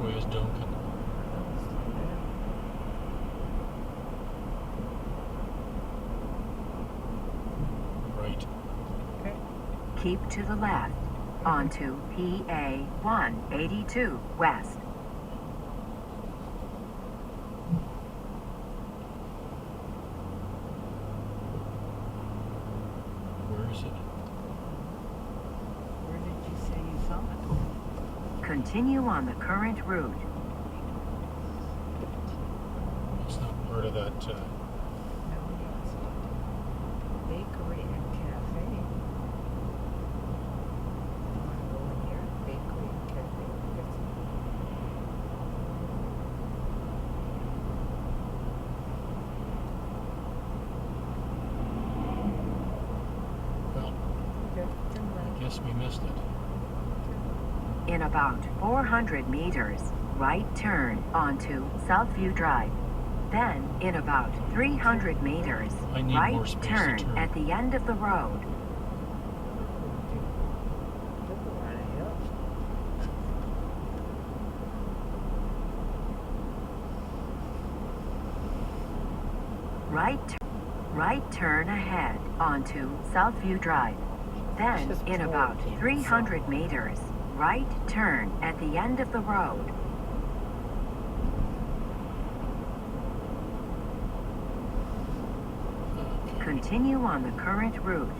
way is Duncan. Right. Okay. Keep to the left onto PA 182 West. Where is it? Where did you say you saw it? Continue on the current route. It's not part of that. No, it's not. Bakery and cafe. You want to go in here? Bakery and cafe. Well, Okay, turn I right. guess we missed it. In about 400 meters, right turn onto Southview Drive. Then, in about 300 meters, I need more right space to turn turn. at the end of the road. Look around a hill. Right turn ahead onto Southview Drive. Then, Just in told about you, 300 meters, right turn at the end of the road. Okay. Continue on the current route.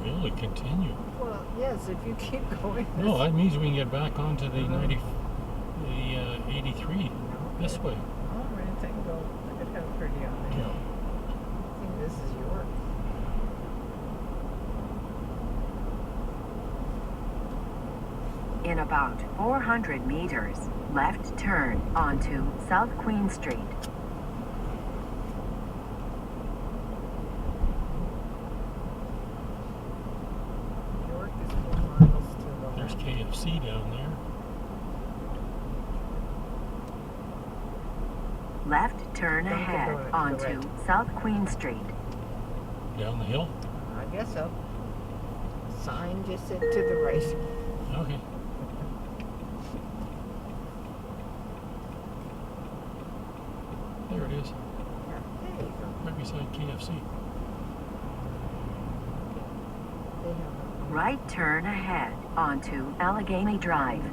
Really continue. Well, yes, if you keep going. No, that means we can get back onto the 83 this way. Oh, right, and go. Look at how pretty on the hill. I think this is yours. In about 400 meters, left turn onto South Queen Street. York is 4 miles to the There's left. KFC down there. Left turn Dunkin' ahead Donut to the onto right. South Queen Street. Down the hill? I guess so. Sign just said to the right. Okay. There it is. Yeah, there you go. Right beside KFC. They have a Right turn ahead onto Allegheny Drive.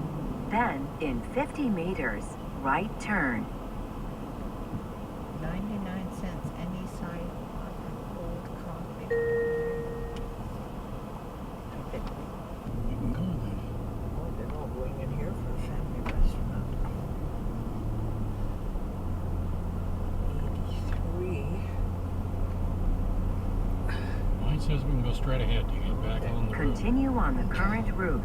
Then, in 50 meters, right turn. 99 cents any side on an old coffee. Okay. We can go then. Oh, they're all going in here for a family restaurant. 83. Mine says we can go straight ahead to get back on the road. Continue on the current route.